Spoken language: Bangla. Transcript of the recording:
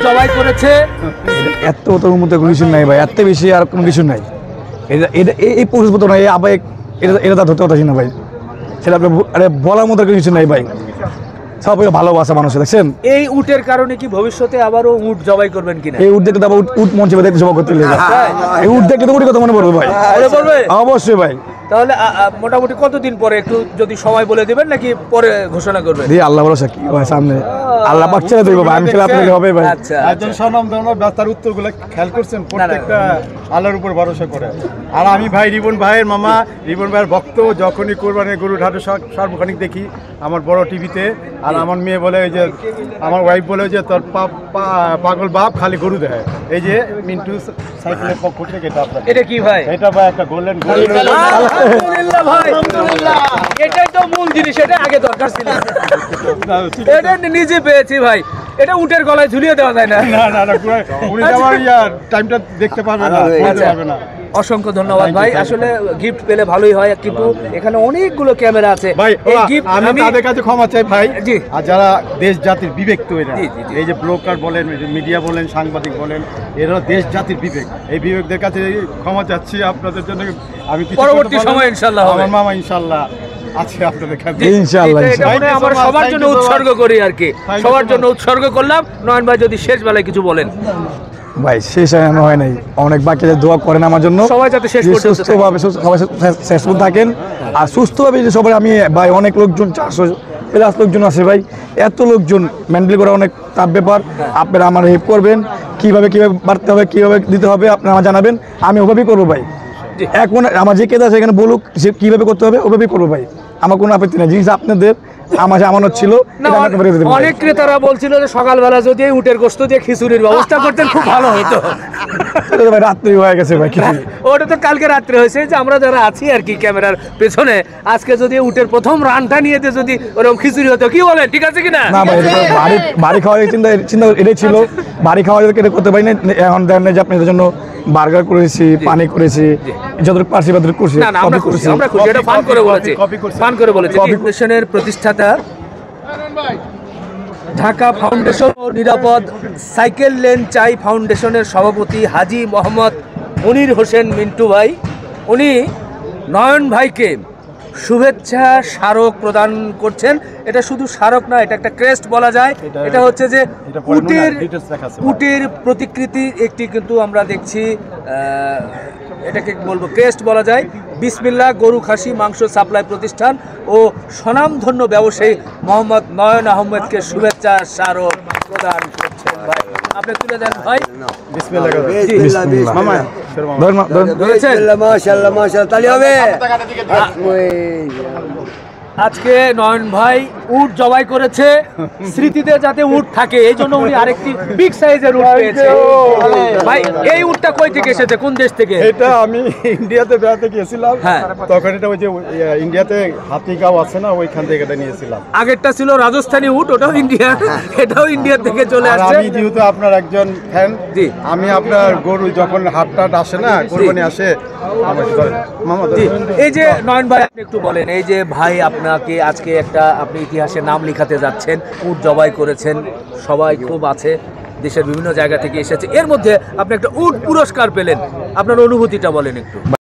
জবাই করেছে। এত তোর মধ্যে কোনো কিছু নাই ভাই, এত বেশি আর কোনো কিছু নাই। এই পরিস্থিতি তো না, এই আবেগ এটা তার ধরতে পারছি না ভাই। সেটা আপনি আরে বলার মতো কিছু নাই ভাই, সব ভালোবাসা মানুষের। দেখছেন এই উটের কারণে কি ভবিষ্যতে আবারও উট জবাই করবেন কিনা? এই উট দেখতে তো আবার উট মঞ্চে দেখতে জমা করতে লেগে এই উট দেখতে তো উটের কথা মনে পড়বে ভাই। অবশ্যই ভাই। তাহলে মোটামুটি কতদিন পরে একটু যদি সময় বলে দিবেন, নাকি পরে ঘোষণা করবেন? দিয়ে আল্লাহ ভরসা কি ভাই, সামনে আল্লাহ পাক ছেড়ে দেব ভাই, আমি ছেলে আপনাকে হবে ভাই। আচ্ছা, একজন স্বনামধন্য ব্যস্তার উত্তরগুলো খেয়াল করছেন, প্রত্যেকটা আল্লাহর উপর ভরসা করে। আর আমি ভাই রিবন ভাইয়ের মামা, রিবন ভাইয়ের ভক্ত। যখনই কোরবানির গরুর হাটে সার্বক্ষণিক দেখি আমার বড় টিভিতে। আর আমার মেয়ে বলে যে, আমার ওয়াইফ বলে যে তোর পাগল বাপ খালি গরু দেয়। এই যে মিন্টু সাইকেলের পক্ষ থেকে এটা কি ভাই? এটা ভাই একটা গোল্ডেন আলহামদুলিল্লাহ ভাই, এটাই তো মূল জিনিস, এটা আগে দরকার ছিল। এটা নিজে পেয়েছি ভাই, এটা উটের গলায় ঝুলিয়ে দেওয়া যায় না। উনি আমার টাইমটা দেখতে পারবে না, বলতে পারবে না। অসংখ্য ধন্যবাদ ভাই, আসলে গিফট পেলে ভালোই হয়, কিন্তু এখানে অনেকগুলো ক্যামেরা আছে ভাই। এই গিফট আমি তাদের কাছে ক্ষমা চাই ভাই। জি। আর যারা দেশ জাতির বিবেক তৈরি, জি, জি, জি। এই যে ব্লগার বলেন, মিডিয়া বলেন, সাংবাদিক বলেন, এরা দেশ জাতির বিবেক। এই বিবেকদের কাছে ক্ষমা চাচ্ছি আপনাদের জন্য। আমি কিছু পরবর্তী সময় ইনশাআল্লাহ হবে। আমার মামা ইনশাআল্লাহ আছে আপনাদের কাছে। ইনশাআল্লাহ এটা মনে হয় আমরা সবার জন্য উৎসর্গ করি আর কি, সবার জন্য উৎসর্গ করলাম। নয়ন ভাই যদি শেষ বেলায় কিছু বলেন। ভাই শেষ এখনো হয় নাই, অনেক বাকি আছে, দোয়া করেন আমার জন্য সবাই যাতে শেষ পর্যন্ত সুস্থভাবে সবাই সুস্থ থাকেন। আর সুস্থভাবে যে সবাই, আমি ভাই অনেক লোকজন 400+ লোকজন আছে ভাই, এত লোকজন মেন্টালি করা অনেক টাফ ব্যাপার। আপনারা আমার হেল্প করবেন, কিভাবে বাড়তে হবে, কিভাবে দিতে হবে আপনারা আমার জানাবেন, আমি ওভাবেই করবো ভাই। এখন আমার যে কেদা আছে এখানে বলুক যে কীভাবে করতে হবে, ওভাবেই করবো ভাই, আমার কোনো আপত্তি নেই। জিনিস আপনাদের আমার আমানত ছিল। অনেক ক্রেতারা বলছিল যে সকালবেলা যদি উটের গোশত দিয়ে খিচুড়ির ব্যবস্থা করতেন খুব ভালো হতো। ভাই রাত্রি হয়ে গেছে ভাই, ওটা তো কালকে রাত্রে হয়েছে, যে আমরা যারা আছি আর কি ক্যামেরার পেছনে, আজকে যদি উটের প্রথম রানটা নিয়েতে যদি ওরকম খিচুড়ি হতো, কি বলেন, ঠিক আছে কিনা? না ভাই, বাড়ি খাওয়ার চিন্তা এটাই ছিল, বাড়ি খাওয়া এটা করতে পারি না। এখন দেখেন যে আপনাদের জন্য বার্গার করেছি, পানি করেছি, যতটুকু পারছি ততটুকু করছি। না, আমরা খুশি, এটা ফান করে বলেছি, ফান করে বলেছি। ফাউন্ডেশনের প্রতিষ্ঠাতা, ঢাকা ফাউন্ডেশন ও নিরাপদ সাইকেল লেন চাই ফাউন্ডেশনের সভাপতি হাজী মোহাম্মদ মনির হোসেন মিন্টু ভাই, উনি নয়ন ভাইকে শুভেচ্ছা স্মারক প্রদান করছেন। এটা শুধু স্মারক না, এটা একটা ক্রেস্ট বলা যায়। এটা হচ্ছে যে উটের প্রতিকৃতি একটি, কিন্তু আমরা দেখছি এটাকে বলবো ক্রেস্ট বলা যায়। বিসমিল্লাহ গরু খাসি মাংস সাপ্লাই প্রতিষ্ঠান ও স্বনামধন্য ব্যবসায়ী মোহাম্মদ নয়ন আহমেদকে শুভেচ্ছা স্মারক প্রদান করছেন। ভাই আপনি তুলে দেন ভাই। বিসমিল্লাহ মামা মাশাআল্লাহ মাশাআল্লাহ, তালি হবে। আজকে নয়ন ভাই উট জবাই করেছে, স্মৃতিতে যাতে উট থাকে, এই জন্য উনি আরেকটি বিগ সাইজের উট পেয়েছে। ভাই এই উটটা কই থেকে এসেছে, কোন দেশ থেকে? এটা আমি ইন্ডিয়াতে বেড়াতে গিয়েছিলাম, তখন এটা ওই যে ইন্ডিয়াতে হাতিগাঁও আছে না, ওইখান থেকে এটা নিয়েছিলাম। আগেরটা ছিল রাজস্থানী উট, ওটাও ইন্ডিয়া, এটাও ইন্ডিয়া থেকে চলে আসছে। আমি যেহেতু আপনার একজন ফ্যান, আমি আপনার গরু যখন হাটটাট আসে না, কোরবানি আসে, এই যে নয়ন ভাই আপনি একটু বলেন, এই যে ভাই আপনাকে আজকে একটা আপনি ইতিহাসে নাম লিখাতে যাচ্ছেন, উট জবাই করেছেন, সবাই খুব আছে, দেশের বিভিন্ন জায়গা থেকে এসেছে, এর মধ্যে আপনি একটা উট পুরস্কার পেলেন, আপনার অনুভূতিটা বলেন একটু।